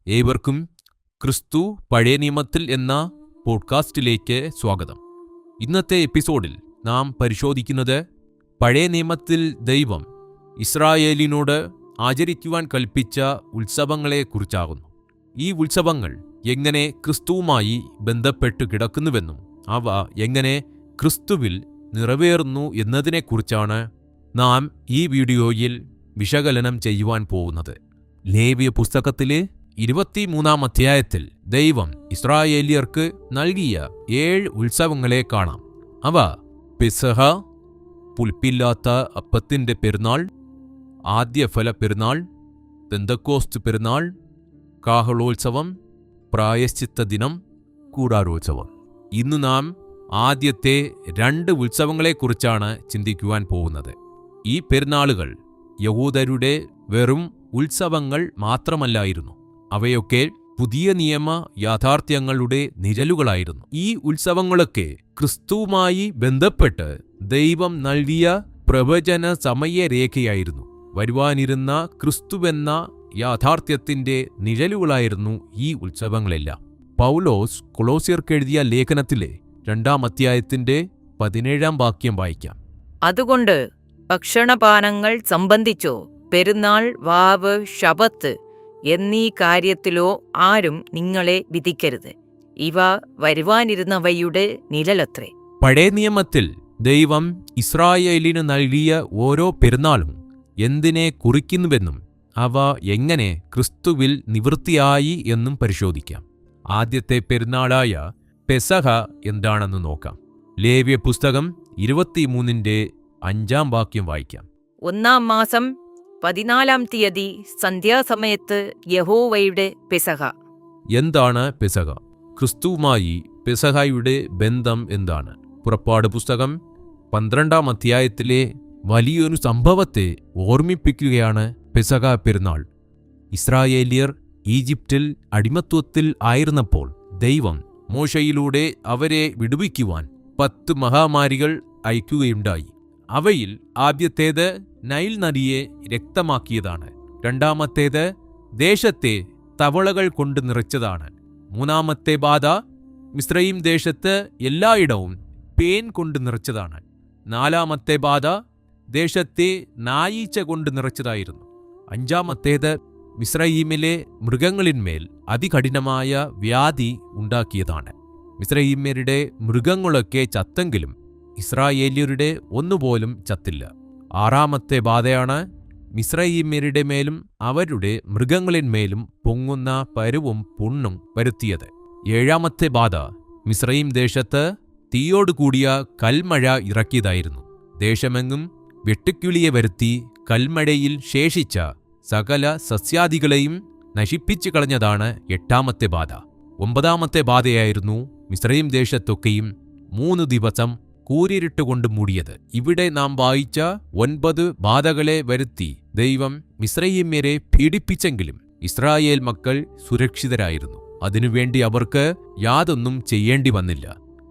ഏവർക്കും ക്രിസ്തു പഴയ നിയമത്തിൽ എന്ന പോഡ്കാസ്റ്റിലേക്ക് സ്വാഗതം. ഇന്നത്തെ എപ്പിസോഡിൽ നാം പരിശോധിക്കുന്നത് പഴയ നിയമത്തിൽ ദൈവം ഇസ്രായേലിനോട് ആചരിക്കുവാൻ കൽപ്പിച്ച ഉത്സവങ്ങളെക്കുറിച്ചാകുന്നു. ഈ ഉത്സവങ്ങൾ എങ്ങനെ ക്രിസ്തുവുമായി ബന്ധപ്പെട്ട് കിടക്കുന്നുവെന്നും അവ എങ്ങനെ ക്രിസ്തുവിൽ നിറവേറുന്നു എന്നതിനെക്കുറിച്ചാണ് നാം ഈ വീഡിയോയിൽ വിശകലനം ചെയ്യുവാൻ പോകുന്നത്. ലേവ്യ പുസ്തകത്തിലെ 23-ാം അധ്യായത്തിൽ ദൈവം ഇസ്രായേലിയർക്ക് നൽകിയ 7 ഉത്സവങ്ങളെ കാണാം. അവ പെസഹ, പുൽപ്പില്ലാത്ത അപ്പത്തിന്റെ പെരുന്നാൾ, ആദ്യഫല പെരുന്നാൾ, പെന്തക്കോസ്ത് പെരുന്നാൾ, കാഹളോത്സവം, പ്രായശ്ചിത്ത ദിനം, കൂടാരോത്സവം. ഇന്ന് നാം ആദ്യത്തെ 2 ഉത്സവങ്ങളെക്കുറിച്ചാണ് ചിന്തിക്കുവാൻ പോകുന്നത്. ഈ പെരുന്നാളുകൾ യഹൂദരുടെ വെറും ഉത്സവങ്ങൾ മാത്രമല്ലായിരുന്നു. അവയൊക്കെ പുതിയ നിയമ യാഥാർത്ഥ്യങ്ങളുടെ നിഴലുകളായിരുന്നു. ഈ ഉത്സവങ്ങളൊക്കെ ക്രിസ്തുവുമായി ബന്ധപ്പെട്ട് ദൈവം നൽകിയ പ്രവചന സമയരേഖയായിരുന്നു. വരുവാനിരുന്ന ക്രിസ്തുവെന്ന യാഥാർത്ഥ്യത്തിന്റെ നിഴലുകളായിരുന്നു ഈ ഉത്സവങ്ങളെല്ലാം. പൗലോസ് കൊളോസ്യർക്കെഴുതിയ ലേഖനത്തിലെ 2-ാം അധ്യായത്തിന്റെ 17-ാം വാക്യം വായിക്കാം. അതുകൊണ്ട് ഭക്ഷണപാനങ്ങൾ സംബന്ധിച്ചോ പെരുന്നാൾ, വാവ്, ശബത്ത് എന്നീ കാര്യത്തിലോ ആരും നിങ്ങളെ വിധിക്കരുത്. ഇവ വരുവാനിരുന്നവയുടെ നിഴലത്രേ. പഴയ നിയമത്തിൽ ദൈവം ഇസ്രായേലിന് നൽകിയ ഓരോ പെരുന്നാളും എന്തിനെ കുറിക്കുന്നുവെന്നും അവ എങ്ങനെ ക്രിസ്തുവിൽ നിവൃത്തിയായി എന്നും പരിശോധിക്കാം. ആദ്യത്തെ പെരുന്നാളായ പെസഹ എന്താണെന്ന് നോക്കാം. ലേവ്യ പുസ്തകം 23-ന്റെ 5-ാം വാക്യം വായിക്കാം. 1-ാം മാസം 14-ാം തീയതി സന്ധ്യാസമയത്ത് യഹോവയുടെ പെസഹ. എന്താണ് പെസഹ? ക്രിസ്തുവുമായി പെസഹയുടെ ബന്ധം എന്താണ്? പുറപ്പാട് പുസ്തകം 12-ാം അധ്യായത്തിലെ വലിയൊരു സംഭവത്തെ ഓർമ്മിപ്പിക്കുകയാണ് പെസഹ പെരുന്നാൾ. ഇസ്രായേലിയർ ഈജിപ്തിൽ അടിമത്വത്തിൽ ആയിരുന്നപ്പോൾ ദൈവം മോശയിലൂടെ അവരെ വിടുവിക്കുവാൻ 10 മഹാമാരികൾ അയക്കുകയുണ്ടായി. അവയിൽ ആദ്യത്തേത് നൈൽ നദിയെ രക്തമാക്കിയതാണ്. രണ്ടാമത്തേത് ദേശത്തെ തവളകൾ കൊണ്ട് നിറച്ചതാണ്. 3-ാമത്തെ ബാധ മിസ്രയീം ദേശത്ത് എല്ലായിടവും പേൻ കൊണ്ട് നിറച്ചതാണ്. 4-ാമത്തെ ബാധ ദേശത്തെ നായീച്ച കൊണ്ട് നിറച്ചതായിരുന്നു. 5-ാമത്തേത് മിസ്രയീമിലെ മൃഗങ്ങളിന്മേൽ അതികഠിനമായ വ്യാധി ഉണ്ടാക്കിയതാണ്. മിസ്രയീമ്യരുടെ മൃഗങ്ങളൊക്കെ ചത്തെങ്കിലും ഇസ്രായേല്യരുടെ ഒന്നുപോലും ചത്തില്ല. 6-ാമത്തെ ബാധയാണ് മിസ്രയീമ്യരുടെ മേലും അവരുടെ മൃഗങ്ങളിന്മേലും പൊങ്ങുന്ന പരുവും പുണ്ണും വരുത്തിയത്. 7-ാമത്തെ ബാധ മിസ്രയീം ദേശത്ത് തീയോടുകൂടിയ കൽമഴ ഇറക്കിയതായിരുന്നു. ദേശമെങ്ങും വെട്ടുക്കിളിയെ വരുത്തി കൽമഴയിൽ ശേഷിച്ച സകല സസ്യാദികളെയും നശിപ്പിച്ചു കളഞ്ഞതാണ് 8-ാമത്തെ ബാധ. 9-ാമത്തെ ബാധയായിരുന്നു മിസ്രയീം ദേശത്തൊക്കെയും 3 ദിവസം കൂരിരുട്ടുകൊണ്ട് മൂടിയത്. ഇവിടെ നാം വായിച്ച 9 ബാധകളെ വരുത്തി ദൈവം മിസ്രയീമ്യരെ പീഡിപ്പിച്ചെങ്കിലും ഇസ്രായേൽ മക്കൾ സുരക്ഷിതരായിരുന്നു. അതിനുവേണ്ടി അവർക്ക് യാതൊന്നും ചെയ്യേണ്ടി വന്നില്ല.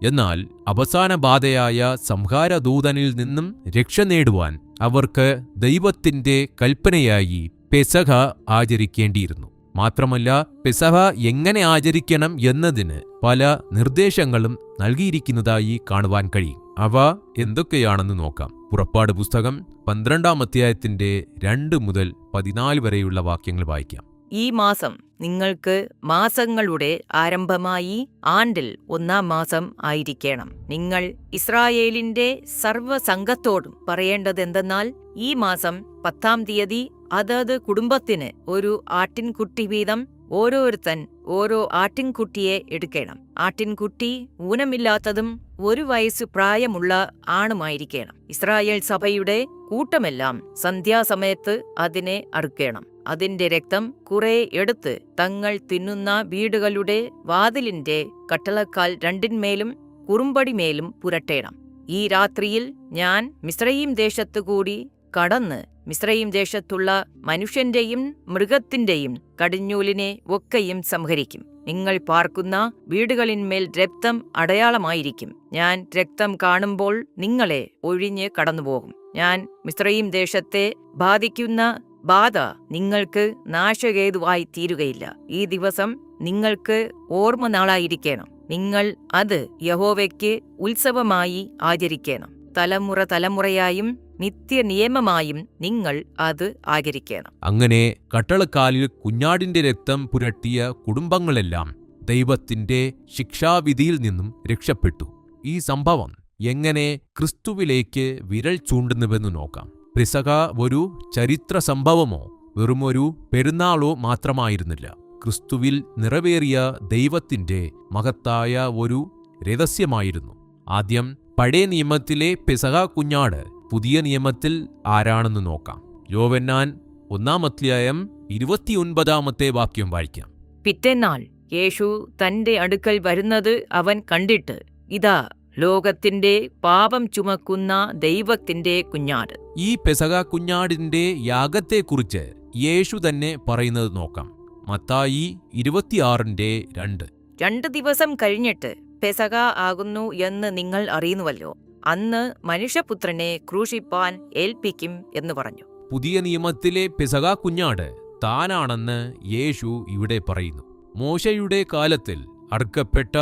എന്നാൽ അവസാന ബാധയായ സംഹാരദൂതനിൽ നിന്നും രക്ഷ നേടുവാൻ അവർക്ക് ദൈവത്തിന്റെ കൽപ്പനയായി പെസഹ ആചരിക്കേണ്ടിയിരുന്നു. മാത്രമല്ല, പെസഹ എങ്ങനെ ആചരിക്കണം എന്നതിന് പല നിർദ്ദേശങ്ങളും നൽകിയിരിക്കുന്നതായി കാണുവാൻ കഴിയും. അവ എന്തൊക്കെയാണെന്ന് നോക്കാം. പുറപ്പാട് പുസ്തകം 12-ാം അധ്യായത്തിന്റെ 2 മുതൽ 14 വരെയുള്ള വാക്യങ്ങൾ വായിക്കാം. ഈ മാസം നിങ്ങൾക്ക് മാസങ്ങളുടെ ആരംഭമായി ആണ്ടിൽ 1-ാം മാസം ആയിരിക്കണം. നിങ്ങൾ ഇസ്രായേലിന്റെ സർവ്വസംഘത്തോടും പറയേണ്ടതെന്തെന്നാൽ, ഈ മാസം 10-ാം തീയതി അതത് കുടുംബത്തിന് ഒരു ആട്ടിൻകുട്ടി വീതം ഓരോരുത്തൻ ഓരോ ആട്ടിൻകുട്ടിയെ എടുക്കണം. ആട്ടിൻകുട്ടി ഊനമില്ലാത്തതും 1 വയസ്സ് പ്രായമുള്ള ആണുമായിരിക്കണം. ഇസ്രായേൽ സഭയുടെ കൂട്ടമെല്ലാം സന്ധ്യാസമയത്ത് അതിനെ അറുക്കണം. അതിന്റെ രക്തം കുറെ എടുത്ത് തങ്ങൾ തിന്നുന്ന വീടുകളുടെ വാതിലിന്റെ കട്ടളക്കാൽ 2-ന്മേലും കുറുമ്പടിമേലും പുരട്ടേണം. ഈ രാത്രിയിൽ ഞാൻ മിസ്രയീം ദേശത്തുകൂടി കടന്ന് മിസ്രയീം ദേശത്തുള്ള മനുഷ്യന്റെയും മൃഗത്തിന്റെയും കടിഞ്ഞൂലിനെ ഒക്കെയും സംഹരിക്കും. നിങ്ങൾ പാർക്കുന്ന വീടുകളിന്മേൽ രക്തം അടയാളമായിരിക്കും. ഞാൻ രക്തം കാണുമ്പോൾ നിങ്ങളെ ഒഴിഞ്ഞ് കടന്നുപോകും. ഞാൻ മിസ്രയീം ദേശത്തെ ബാധിക്കുന്ന ബാധ നിങ്ങൾക്ക് നാശകേതുവായി തീരുകയില്ല. ഈ ദിവസം നിങ്ങൾക്ക് ഓർമ്മ നാളായിരിക്കണം. നിങ്ങൾ അത് യഹോവയ്ക്ക് ഉത്സവമായി ആചരിക്കണം. തലമുറ തലമുറയായും നിത്യനിയമമായും നിങ്ങൾ അത് ആചരിക്കണം. അങ്ങനെ കട്ടളക്കാലിൽ കുഞ്ഞാടിന്റെ രക്തം പുരട്ടിയ കുടുംബങ്ങളെല്ലാം ദൈവത്തിന്റെ ശിക്ഷാവിധിയിൽ നിന്നും രക്ഷപ്പെട്ടു. ഈ സംഭവം എങ്ങനെ ക്രിസ്തുവിലേക്ക് വിരൽ ചൂണ്ടുന്നുവെന്ന് നോക്കാം. പെസഹ ഒരു ചരിത്ര സംഭവമോ വെറുമൊരു പെരുന്നാളോ മാത്രമായിരുന്നില്ല. ക്രിസ്തുവിൽ നിറവേറിയ ദൈവത്തിന്റെ മഹത്തായ ഒരു രഹസ്യമായിരുന്നു. ആദ്യം പഴയ നിയമത്തിലെ പെസഹ കുഞ്ഞാട് പുതിയ നിയമത്തിൽ ആരാണെന്ന് നോക്കാം. യോവന്നാൻ 1-ാം-29 വാക്യം വായിക്കാം. പിറ്റേന്നാൾ യേശു തന്റെ അടുക്കൽ വരുന്നത് അവൻ കണ്ടിട്ട്, ഇതാ ലോകത്തിന്റെ പാപം ചുമക്കുന്ന ദൈവത്തിന്റെ കുഞ്ഞാട്. ഈ പെസഹ കുഞ്ഞാടിന്റെ യാഗത്തെക്കുറിച്ച് യേശു തന്നെ പറയുന്നത് നോക്കാം. മത്തായി 26:2. 2 ദിവസം കഴിഞ്ഞിട്ട് പെസഹ ആകുന്നു എന്ന് നിങ്ങൾ അറിയുന്നുവല്ലോ. അന്ന് മനുഷ്യപുത്രനെ ക്രൂശിപ്പാൻ ഏൽപ്പിക്കും എന്ന് പറഞ്ഞു. പുതിയ നിയമത്തിലെ പെസഹ കുഞ്ഞാട് താനാണെന്ന് യേശു ഇവിടെ പറയുന്നു. മോശയുടെ കാലത്തിൽ അറുക്കപ്പെട്ട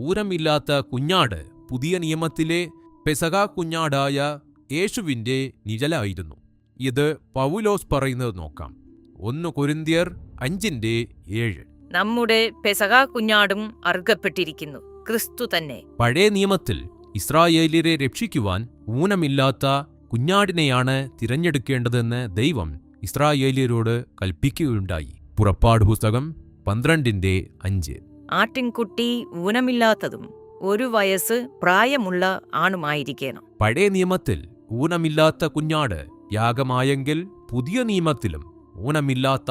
ഊരമില്ലാത്ത കുഞ്ഞാട് പുതിയ നിയമത്തിലെ പെസഹ കുഞ്ഞാടായ യേശുവിന്റെ നിഴലായിരുന്നു. ഇത് പൗലോസ് പറയുന്നത് നോക്കാം. 1 കൊരിന്ത്യർ 5:7. നമ്മുടെ പെസഹ കുഞ്ഞാടും അറുക്കപ്പെട്ടിരിക്കുന്നു, ക്രിസ്തു തന്നെ. പഴയ നിയമത്തിൽ ഇസ്രായേലിയരെ രക്ഷിക്കുവാൻ ഊനമില്ലാത്ത കുഞ്ഞാടിനെയാണ് തിരഞ്ഞെടുക്കേണ്ടതെന്ന് ദൈവം ഇസ്രായേലിയരോട് കൽപ്പിക്കുകയുണ്ടായി. പുറപ്പാട് പുസ്തകം 12:5. ആട്ടിൻകുട്ടി ഊനമില്ലാത്തതും 1 വയസ്സ് പ്രായമുള്ള ആണുമായിരിക്കണം. പഴയ നിയമത്തിൽ ഊനമില്ലാത്ത കുഞ്ഞാട് യാഗമായെങ്കിൽ പുതിയ നിയമത്തിലും ഊനമില്ലാത്ത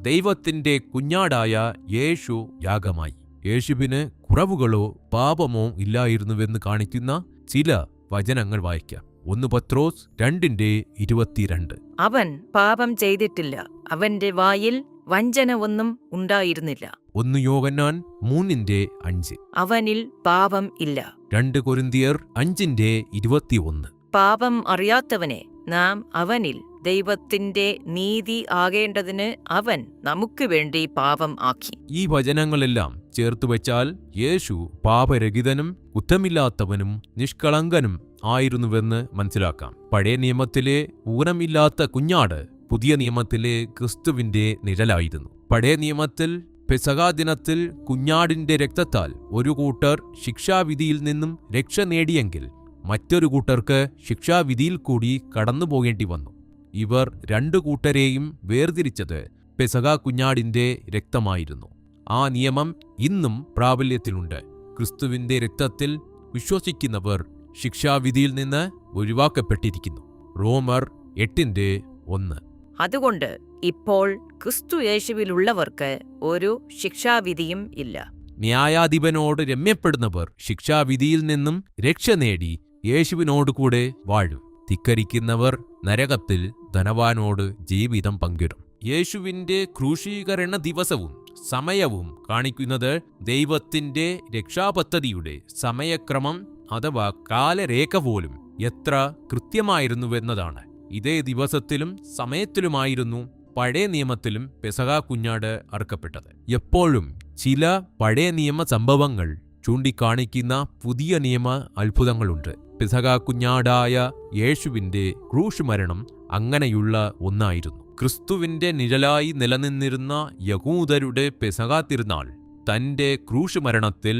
ദൈവത്തിന്റെ കുഞ്ഞാടായ യേശു യാഗമായി. യേശുവിന് കുറവുകളോ പാപമോ ഇല്ലായിരുന്നുവെന്ന് കാണിക്കുന്ന ചില വചനങ്ങൾ വായിക്കാം. 1 പത്രോസ് 2:22. അവൻ പാപം ചെയ്തിട്ടില്ല, അവന്റെ വായിൽ വഞ്ചന ഒന്നും ഉണ്ടായിരുന്നില്ല. 1 യോഹന്നാൻ 3:5. അവനിൽ പാപം ഇല്ല. 2 കൊരിന്ത്യർ 5:21. പാപം അറിയാത്തവനെ നാം അവനിൽ ദൈവത്തിന്റെ നീതി ആകേണ്ടതിന് അവൻ നമുക്ക് വേണ്ടി പാപം ആക്കി. ഈ വചനങ്ങളെല്ലാം ചേർത്തുവെച്ചാൽ യേശു പാപരഹിതനും കുറ്റമില്ലാത്തവനും നിഷ്കളങ്കനും ആയിരുന്നുവെന്ന് മനസ്സിലാക്കാം. പഴയ നിയമത്തിലെ ഊനമില്ലാത്ത കുഞ്ഞാട് പുതിയ നിയമത്തിലെ ക്രിസ്തുവിന്റെ നിഴലായിരുന്നു. പഴയ നിയമത്തിൽ പെസഹ ദിനത്തിൽ കുഞ്ഞാടിന്റെ രക്തത്താൽ ഒരു കൂട്ടർ ശിക്ഷാവിധിയിൽ നിന്നും രക്ഷ നേടിയെങ്കിൽ മറ്റൊരു കൂട്ടർക്ക് ശിക്ഷാവിധിയിൽ കൂടി കടന്നുപോകേണ്ടി വന്നു. ഇവർ 2 കൂട്ടരെയും വേർതിരിച്ചത് പെസഹ കുഞ്ഞാടിന്റെ രക്തമായിരുന്നു. ആ നിയമം ഇന്നും പ്രാബല്യത്തിലുണ്ട്. ക്രിസ്തുവിന്റെ രക്തത്തിൽ വിശ്വസിക്കുന്നവർ ശിക്ഷാവിധിയിൽ നിന്ന് ഒഴിവാക്കപ്പെട്ടിരിക്കുന്നു. റോമർ 8:1. അതുകൊണ്ട് ഇപ്പോൾ ക്രിസ്തു യേശുവിലുള്ളവർക്ക് ഒരു ശിക്ഷാവിധിയും ഇല്ല. ന്യായാധിപനോട് രമ്യപ്പെടുന്നവർ ശിക്ഷാവിധിയിൽ നിന്നും രക്ഷ നേടി യേശുവിനോടുകൂടെ വാഴും. ധിക്കരിക്കുന്നവർ നരകത്തിൽ ധനവാനോട് ജീവിതം പങ്കിടും. യേശുവിന്റെ ക്രൂശീകരണ ദിവസവും സമയവും കാണിക്കുന്നത് ദൈവത്തിന്റെ രക്ഷാപദ്ധതിയുടെ സമയക്രമം അഥവാ കാലരേഖ പോലും എത്ര കൃത്യമായിരുന്നുവെന്നതാണ്. ഇതേ ദിവസത്തിലും സമയത്തിലുമായിരുന്നു പഴയ നിയമത്തിലും പെസഹ കുഞ്ഞാട് അറുക്കപ്പെട്ടത്. എപ്പോഴും ചില പഴയ നിയമ സംഭവങ്ങൾ ചൂണ്ടിക്കാണിക്കുന്ന പുതിയ നിയമ അത്ഭുതങ്ങളുണ്ട്. പെസഹ കുഞ്ഞാടായ യേശുവിന്റെ ക്രൂശ് മരണം അങ്ങനെയുള്ള ഒന്നായിരുന്നു. ക്രിസ്തുവിന്റെ നിഴലായി നിലനിന്നിരുന്ന യഹൂദരുടെ പെസഹ തിരുനാൾ തന്റെ ക്രൂശ് മരണത്തിൽ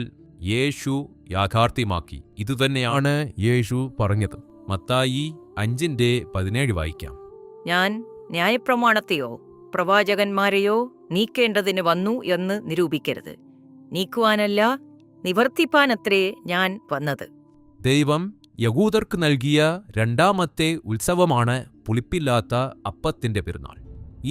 യേശു യാഥാർത്ഥ്യമാക്കി. ഇതുതന്നെയാണ് യേശു പറഞ്ഞത്. മത്തായി 5:17 വായിക്കാം. ഞാൻ ന്യായപ്രമാണത്തെയോ പ്രവാചകന്മാരെയോ നീക്കേണ്ടതിന് വന്നു എന്ന് നിരൂപിക്കരുത്. നീക്കുവാനല്ല, നിവർത്തിപ്പാനത്രേ ഞാൻ വന്നത്. ദൈവം യഹൂദർക്ക് നൽകിയ 2ാമത്തെ ഉത്സവമാണ് പുളിപ്പില്ലാത്ത അപ്പത്തിന്റെ പെരുന്നാൾ.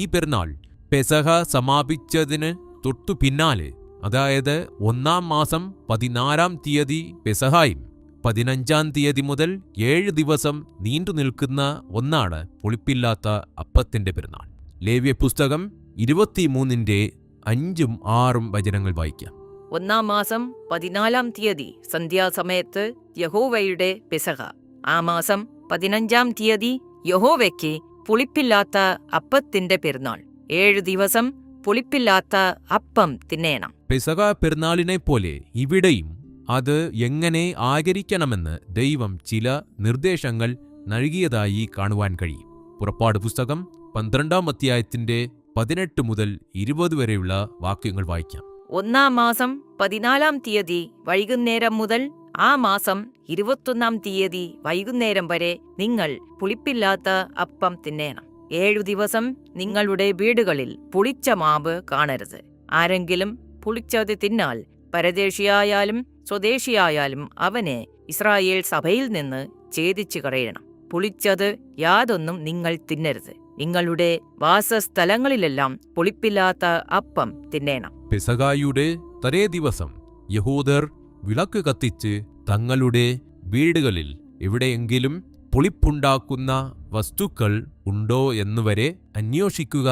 ഈ പെരുന്നാൾ പെസഹ സമാപിച്ചതിന് തൊട്ടു പിന്നാലെ, അതായത് 1-ാം മാസം 14-ാം തീയതി പെസഹായും 15-ാം തീയതി മുതൽ 7 ദിവസം നീണ്ടു നിൽക്കുന്ന ഒന്നാണ് പുളിപ്പില്ലാത്ത അപ്പത്തിന്റെ പെരുന്നാൾ. ലേവ്യ പുസ്തകം 23:5-6 വചനങ്ങൾ വായിക്കാം. 1-ാം മാസം 14-ാം തീയതി സന്ധ്യാസമയത്ത് യഹോവയുടെ പെസഹ. ആ മാസം 15-ാം തീയതി യഹോവയ്ക്ക് പുളിപ്പില്ലാത്ത അപ്പത്തിന്റെ പെരുന്നാൾ. 7 ദിവസം പുളിപ്പില്ലാത്ത അപ്പം തിന്നേണം. പെസഹ പെരുന്നാളിനെപ്പോലെ ഇവിടെയും അത് എങ്ങനെ ആചരിക്കണമെന്ന് ദൈവം ചില നിർദ്ദേശങ്ങൾ നൽകിയതായി കാണുവാൻ കഴിയും. പുറപ്പാട് പുസ്തകം 12-ാം അധ്യായത്തിന്റെ 18 മുതൽ 20 വരെയുള്ള വാക്യങ്ങൾ വായിക്കാം. 1-ാം മാസം 14-ാം തീയതി വൈകുന്നേരം മുതൽ ആ മാസം 21-ാം തീയതി വൈകുന്നേരം വരെ നിങ്ങൾ പുളിപ്പില്ലാത്ത അപ്പം തിന്നേണം. 7 ദിവസം നിങ്ങളുടെ വീടുകളിൽ പുളിച്ച മാവ് കാണരുത്. ആരെങ്കിലും പുളിച്ചത് തിന്നാൽ പരദേശിയായാലും സ്വദേശിയായാലും അവനെ ഇസ്രായേൽ സഭയിൽ നിന്ന് ഛേദിച്ചു കളയണം. പുളിച്ചത് യാതൊന്നും നിങ്ങൾ തിന്നരുത്. നിങ്ങളുടെ വാസസ്ഥലങ്ങളിലെല്ലാം പുളിപ്പില്ലാത്ത അപ്പം തിന്നേണം. പെസഹായുടെ തലേ ദിവസം യഹൂദർ വിളക്ക് കത്തിച്ച് തങ്ങളുടെ വീടുകളിൽ എവിടെയെങ്കിലും പുളിപ്പുണ്ടാക്കുന്ന വസ്തുക്കൾ ഉണ്ടോ എന്നുവരെ അന്വേഷിക്കുക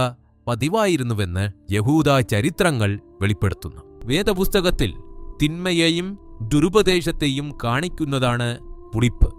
പതിവായിരുന്നുവെന്ന് യഹൂദ ചരിത്രങ്ങൾ വെളിപ്പെടുത്തുന്നു. വേദപുസ്തകത്തിൽ തിന്മയെയും ദുരുപദേശത്തെയും കാണിക്കുന്നതാണ് പുളിപ്പ്.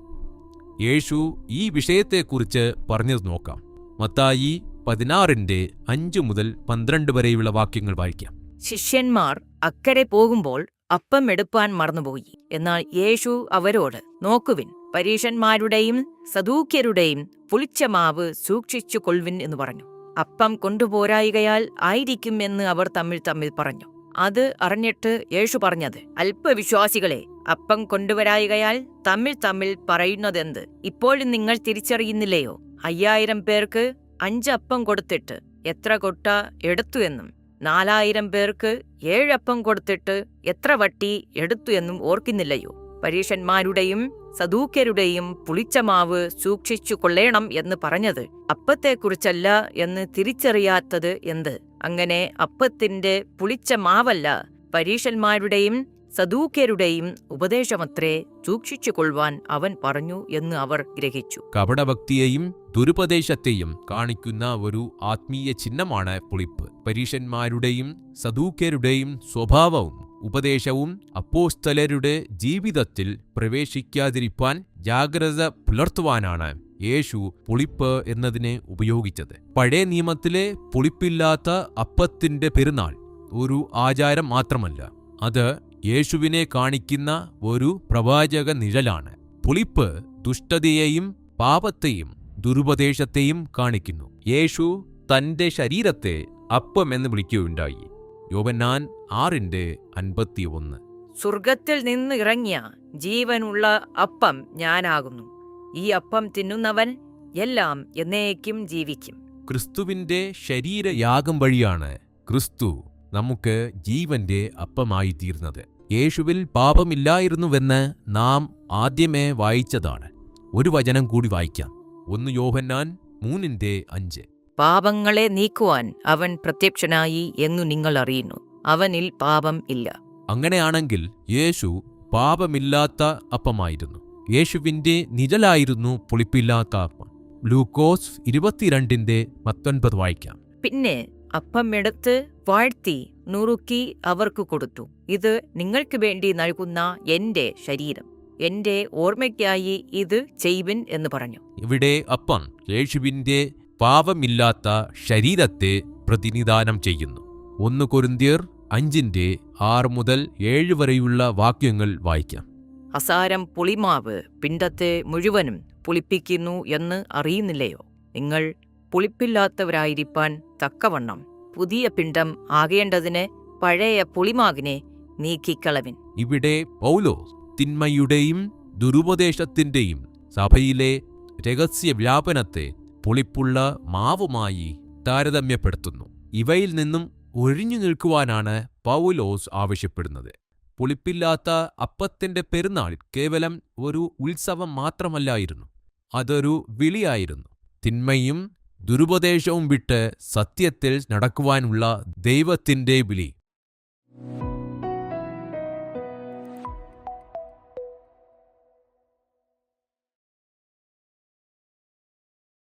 യേശു ഈ വിഷയത്തെക്കുറിച്ച് പറഞ്ഞത് നോക്കാം. മത്തായി 16-5 മുതൽ 12 വരെയുള്ള വാക്യങ്ങൾ വായിക്കാം. ശിഷ്യന്മാർ അക്കരെ പോകുമ്പോൾ അപ്പം എടുപ്പാൻ മറന്നുപോയി. എന്നാൽ യേശു അവരോട്, നോക്കുവിൻ, പരീശന്മാരുടെയും സദൂക്യരുടെയും പുളിച്ച മാവ് സൂക്ഷിച്ചു കൊള്ളുവിൻ എന്ന് പറഞ്ഞു. അപ്പം കൊണ്ടുപോരായികയാൽ ആയിരിക്കും എന്ന് അവർ തമ്മിൽ പറഞ്ഞു. അത് അറിഞ്ഞിട്ട് യേശു പറഞ്ഞത്, അല്പവിശ്വാസികളെ, അപ്പം കൊണ്ടുവരായികയാൽ തമ്മിൽ പറയുന്നതെന്ത്? ഇപ്പോഴും നിങ്ങൾ തിരിച്ചറിയുന്നില്ലയോ? 5000 പേർക്ക് 5 അപ്പം കൊടുത്തിട്ട് എത്ര കൊട്ട എടുത്തു എന്നും 4000 പേർക്ക് 7 അപ്പം കൊടുത്തിട്ട് എത്ര വട്ടി എടുത്തു എന്നും ഓർക്കുന്നില്ലയോ? പരീശന്മാരുടെയും സദൂക്യരുടെയും പുളിച്ച മാവ് സൂക്ഷിച്ചു കൊള്ളേണം എന്ന് പറഞ്ഞത് അപ്പത്തെക്കുറിച്ചല്ല എന്ന് തിരിച്ചറിയാത്തത് എന്ത്? അങ്ങനെ അപ്പത്തിന്റെ പുളിച്ച മാവല്ല, പരീശന്മാരുടെയും സദൂക്യരുടെയും ഉപദേശമത്രേ സൂക്ഷിച്ചു കൊള്ളുവാൻ അവൻ പറഞ്ഞു എന്ന് അവർ ഗ്രഹിച്ചു. കപടഭക്തിയെയും ദുരുപദേശത്തെയും കാണിക്കുന്ന ഒരു ആത്മീയ ചിഹ്നമാണ് പുളിപ്പ്. പരീശന്മാരുടെയും സദൂക്യരുടെയും സ്വഭാവവും ഉപദേശവും അപ്പോസ്തലരുടെ ജീവിതത്തിൽ പ്രവേശിക്കാതിരിപ്പാൻ ജാഗ്രത പുലർത്തുവാനാണ് യേശു പുളിപ്പ് എന്നതിനെ ഉപയോഗിച്ചത്. പഴയ നിയമത്തിലെ പുളിപ്പില്ലാത്ത അപ്പത്തിന്റെ പെരുന്നാൾ ഒരു ആചാരം മാത്രമല്ല, അത് യേശുവിനെ കാണിക്കുന്ന ഒരു പ്രവാചക നിഴലാണ്. പുളിപ്പ് ദുഷ്ടതയെയും പാപത്തെയും ദുരുപദേശത്തെയും കാണിക്കുന്നു. യേശു തന്റെ ശരീരത്തെ അപ്പം എന്ന് വിളിക്കുകയുണ്ടായി. യോഹന്നാൻ 6:51. സ്വർഗത്തിൽ നിന്ന് ഇറങ്ങിയ ജീവനുള്ള അപ്പം ഞാനാകുന്നു. ഈ അപ്പം തിന്നുന്നവൻ എല്ലാം എന്നേക്കും ജീവിക്കും. ക്രിസ്തുവിന്റെ ശരീരയാഗം വഴിയാണ് ക്രിസ്തു നമുക്ക് ജീവന്റെ അപ്പമായി തീർന്നത്. യേശുവിൽ പാപമില്ലായിരുന്നുവെന്ന് നാം ആദ്യമേ വായിച്ചതാണ്. ഒരു വചനം കൂടി വായിക്കാം. 1 യോഹന്നാൻ 3:5. പാപങ്ങളെ നീക്കുവാൻ അവൻ പ്രത്യക്ഷനായി എന്നു നിങ്ങൾ അറിയുന്നു. അവനിൽ പാപം ഇല്ല. അങ്ങനെയാണെങ്കിൽ യേശു പാപമില്ലാത്ത അപ്പമായിരുന്നു. യേശുവിന്റെ നിഴലായിരുന്നു പുളിപ്പില്ലാത്ത അപ്പം. ലൂക്കോസ് 22:19 വായിക്കാം. പിന്നെ അപ്പം എടുത്ത് വാഴ്ത്തി നുറുക്കി അവർക്ക് കൊടുത്തു. ഇത് നിങ്ങൾക്ക് വേണ്ടി നൽകുന്ന എന്റെ ശരീരം. എന്റെ ഓർമ്മയ്ക്കായി ഇത് ചെയ്വിൻ എന്ന് പറഞ്ഞു. ഇവിടെ അപ്പം യേശുവിന്റെ പാപമില്ലാത്ത ശരീരത്തെ പ്രതിനിധാനം ചെയ്യുന്നു. 1 കൊരിന്ത്യർ 5:6 മുതൽ 7 വരെയുള്ള വാക്യങ്ങൾ വായിക്കാം. അസാരം പുളിമാവ് പിണ്ടത്തെ മുഴുവനും പുളിപ്പിക്കുന്നു എന്ന് അറിയുന്നില്ലയോ? നിങ്ങൾ പുളിപ്പില്ലാത്തവരായിരിക്കാൻ തക്കവണ്ണം പുതിയ പിണ്ടം ആകേണ്ടതിന് പഴയ പുളിമാവിനെ നീക്കിക്കളവിൻ. ഇവിടെ പൗലോസ് തിന്മയുടെയും ദുരുപദേശത്തിന്റെയും സഭയിലെ രഹസ്യ വ്യാപനത്തെ പുളിപ്പുള്ള മാവുമായി താരതമ്യപ്പെടുത്തുന്നു. ഇവയിൽ നിന്നും ഒഴിഞ്ഞു നിൽക്കുവാനാണ് പൗലോസ് ആവശ്യപ്പെടുന്നത്. പുളിപ്പില്ലാത്ത അപ്പത്തിന്റെ പെരുന്നാൾ കേവലം ഒരു ഉത്സവം മാത്രമല്ലായിരുന്നു, അതൊരു വിളിയായിരുന്നു. തിന്മയും ദുരുപദേശവും വിട്ട് സത്യത്തിൽ നടക്കുവാനുള്ള ദൈവത്തിന്റെ വിളി.